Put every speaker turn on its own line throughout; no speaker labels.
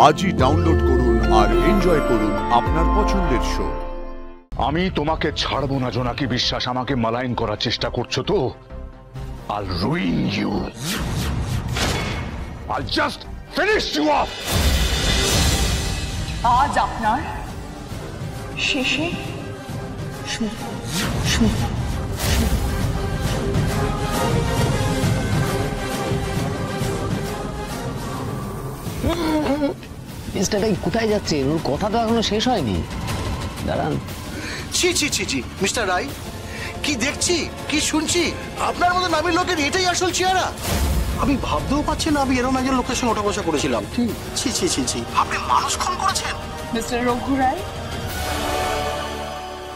আজই ডাউনলোড করুন আর এনজয় করুন আপনার পছন্দের শো।
আমি তোমাকে ছাড়বো না জোনাকি বিশ্বাস। আমাকে মালাইন করার চেষ্টা করছো তো? I'll ruin you. I'll just finish you off.
আজ আপনার শেষে
মিস্টারটাই কোথায় যাচ্ছেন? ওর কথা তো এখনো শেষ হয়নি। দাঁড়ান।
ছি ছি ছি ছি মিস্টার রায়, কি দেখছি কি শুনছি? আপনার মতো নামের লোকের এটাই আসল চেহারা? আমি ভাবতেও পারছি না আমি এরকম একজন লোকের সঙ্গে ওঠা বসা করেছিলাম। ছি ছি ছি ছি, আপনি মানুষ খুন করেছেন।
মিস্টার রঘু রায়,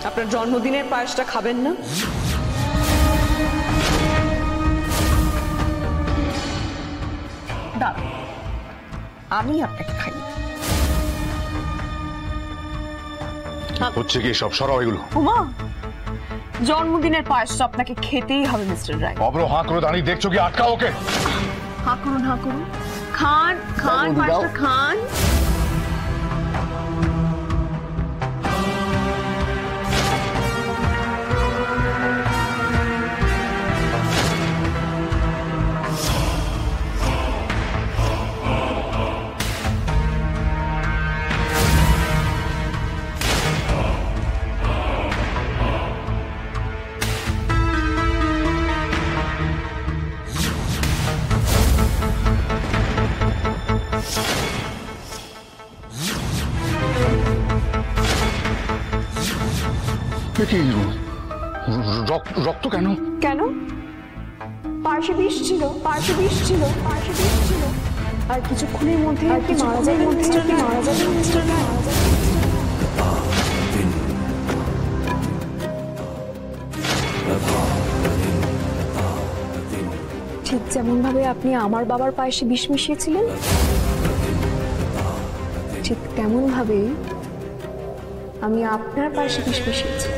আপনার জন্মদিনের পায়েসটা খাবেন না? দাও, আমি আপনাকে খাই।
হচ্ছে কি সব? সরাও এগুলো।
উমা, জন্মদিনের পায়েসটা আপনাকে খেতেই হবে মিস্টার রায়।
অব্র হাঁ করে দাঁড়িয়ে দেখছো কি? আটকা ওকে।
হাঁ করুন, হাঁ করুন। খান খান, পায়েসটা খান।
রক্ত কেন?
কেন? পায়েসে বিষ ছিল, পায়েসে বিষ ছিল, পায়েসে বিষ ছিল। আর কিছুক্ষণের মধ্যে আপনি মারা যাবেন মিস্টার রায়, মারা যাবেন মিস্টার রায়। ঠিক যেমন ভাবে আপনি আমার বাবার পায়েসে বিষ মিশিয়েছিলেন, ঠিক তেমন ভাবে আমি আপনার পায়েসে বিষ মিশিয়েছি।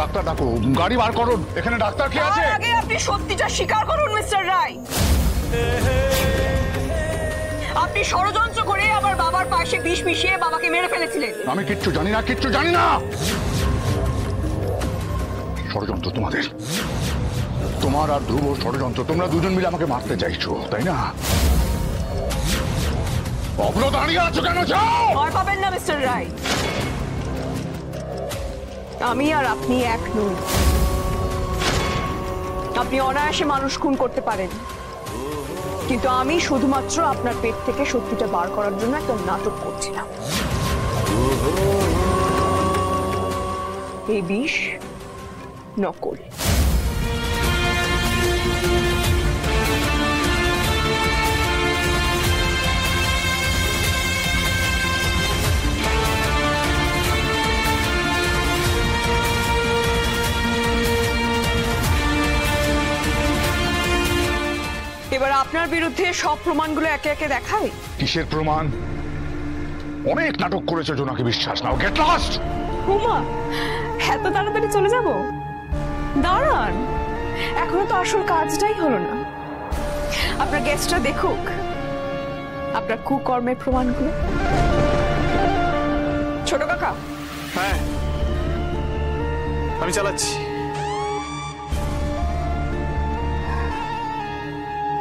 ডাক্তার ডাকো, গাড়ি বার করুন। এখানে ডাক্তার কে আছে?
আগে আপনি সত্যিটা স্বীকার করুন মিস্টার রায়। আপনি ষড়যন্ত্র করে আমার বাবার পায়েসে বিষ মিশিয়ে বাবাকে মেরে ফেলেছিলেন।
আমি কিচ্ছু জানি না, কিচ্ছু জানি না। ষড়যন্ত্র তোমাদের, তোমার আর ধ্রুব ষড়যন্ত্র। তোমরা দুজন মিলে আমাকে মারতে চাইছো, তাই না? অব্র দাঁড়িয়ে আছো কেন? যাও।
ভয় পাবেন না মিস্টার রায়, আমি আর আপনি এক নই। আপনি অনায়াসে মানুষ খুন করতে পারেন, কিন্তু আমি শুধুমাত্র আপনার পেট থেকে সত্যিটা বার করার জন্য একটা নাটক করছিলাম। এই বিষ নকল। এবার আপনার বিরুদ্ধে সব প্রমাণগুলো একে একে দেখাই।
কিসের প্রমাণ? অনেক নাটক করেছো জোনাকি বিশ্বাস। নাও গেট লস্ট।
উমা, এত তাড়াতাড়ি চলে যাব? দাঁড়ান, এখনো তো আসল কাজটাই হলো না। আপনার গেস্টরা দেখুক আপনার কুকর্মের প্রমাণগুলো। ছোট কাকা।
হ্যাঁ, আমি চালাচ্ছি।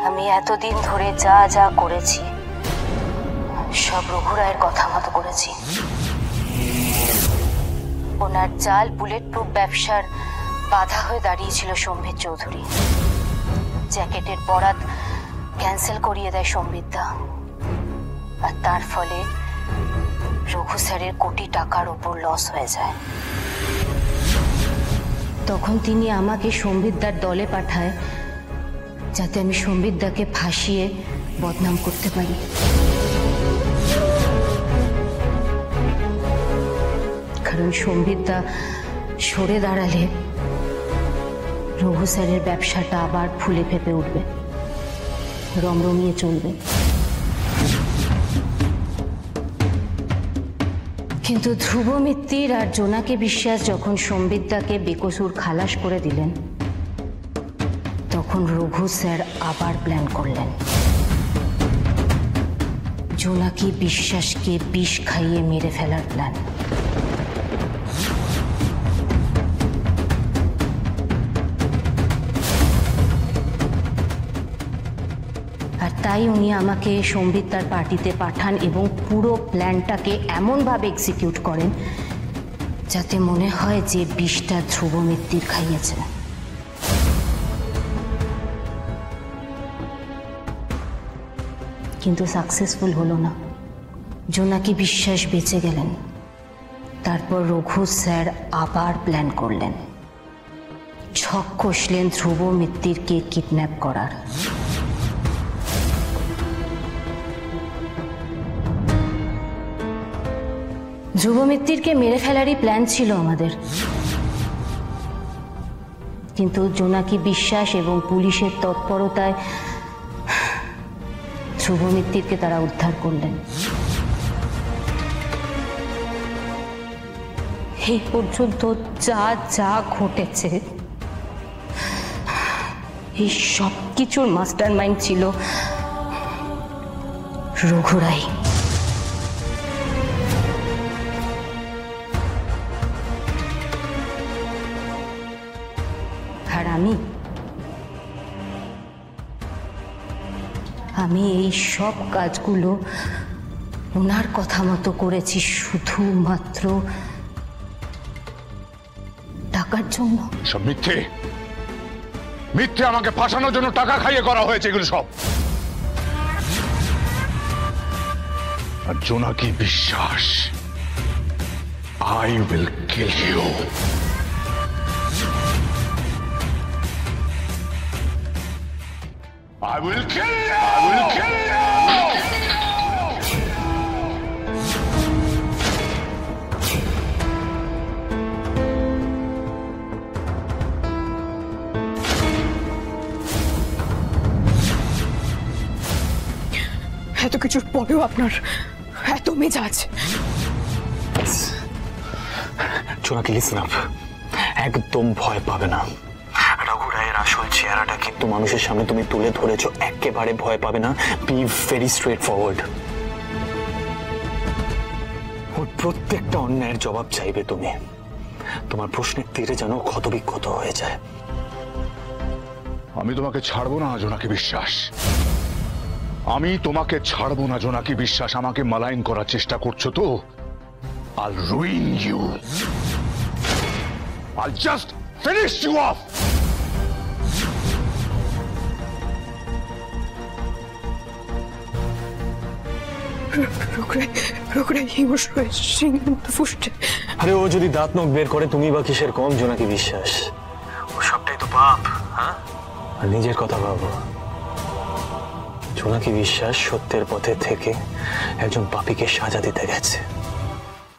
আমি এতদিন ধরে যা যা করেছি সব রঘু রায়ের কথা মতো করেছি। ওনার জাল বুলেট প্রুফ ব্যবসার বাধা হয়ে দাঁড়িয়েছিল সম্বিত চৌধুরী। জ্যাকেটের বরাত ক্যান্সেল করিয়ে দেয় সম্বিতদা, আর তার ফলে রঘু স্যারের কোটি টাকার উপর লস হয়ে যায়। তখন তিনি আমাকে সম্বিতদার দলে পাঠায় যাতে আমি সম্বিতদাকে ফাঁসিয়ে বদনাম করতে পারি। কারণ সম্বিতদা সরে দাঁড়ালে রঘু স্যারের ব্যবসাটা আবার ফুলে ফেপে উঠবে, রমরমিয়ে চলবে। কিন্তু ধ্রুব মিত্তির আর জোনাকি বিশ্বাস যখন সম্বিতদাকে বেকসুর খালাস করে দিলেন, তখন তখন রঘু স্যার আবার প্ল্যান করলেন। জোনাকি বিশ্বাসকে বিষ খাইয়ে মেরে ফেলার প্ল্যান। আর তাই উনি আমাকে সম্বিত তার পার্টিতে পাঠান এবং পুরো প্ল্যানটাকে এমনভাবে এক্সিকিউট করেন যাতে মনে হয় যে বিষটা ধ্রুব মিত্তির খাইয়েছে। কিন্তু সাকসেসফুল হলো না। জোনাকি বিশ্বাস বেঁচে গেলেন। তারপর রঘু স্যার আবার প্ল্যান করলেন, ছক কষলেন ধ্রুব মিত্তিরকে কিডন্যাপ করার। ধ্রুব মিত্তিরকে মেরে ফেলারই প্ল্যান ছিল আমাদের, কিন্তু জোনাকি বিশ্বাস এবং পুলিশের তৎপরতায় ধ্রুব মিত্তিরকে তারা উদ্ধার করলেন। এই পর্যন্ত যা যা ঘটেছে এই সব কিছুর মাস্টার মাইন্ড ছিল রঘু রায়। আর আমি এই সব কাজগুলো ওনার কথা মতো করেছি শুধুমাত্র টাকার জন্য।
সব মিথ্যে, মিথ্যে। আমাকে ফাঁসানোর জন্য টাকা খাইয়ে করা হয়েছে এগুলো সব। আর Jonaki Biswas, I will kill you. I will kill you! I will kill you!
এত কিছুর পরেও আপনার এত মেজাজ।
জোনাকি লিসেন আপ, একদম ভয় পাবে না। রঘু রায়ের আসল চেহারাটা কিন্তু মানুষের সামনে তুমি তুলে ধরেছো, একেবারে ভয় পাবে না। Be very straightforward. ওর প্রত্যেকটা অন্যায়ের জবাব চাইবে তুমি। তোমার প্রশ্নের তীরে যেন ক্ষতবিক্ষত হয়ে যায়।
আমি তোমাকে ছাড়বো না জোনাকি বিশ্বাস, আমি তোমাকে ছাড়বো না জোনাকি বিশ্বাস। আমাকে মালাইন করার চেষ্টা করছো তো? I'll ruin you. I'll just finish you off.
আরে ও যদি দাঁত নখ বের করে তুমি বা কিসের কম জোনাকি বিশ্বাস? ও সবটাই তো পাপ। হ্যাঁ, আর নিজের কথা ভাবো। জোনাকি বিশ্বাস সত্যের পথে থেকে একজন পাপীকে সাজা দিতে গেছে।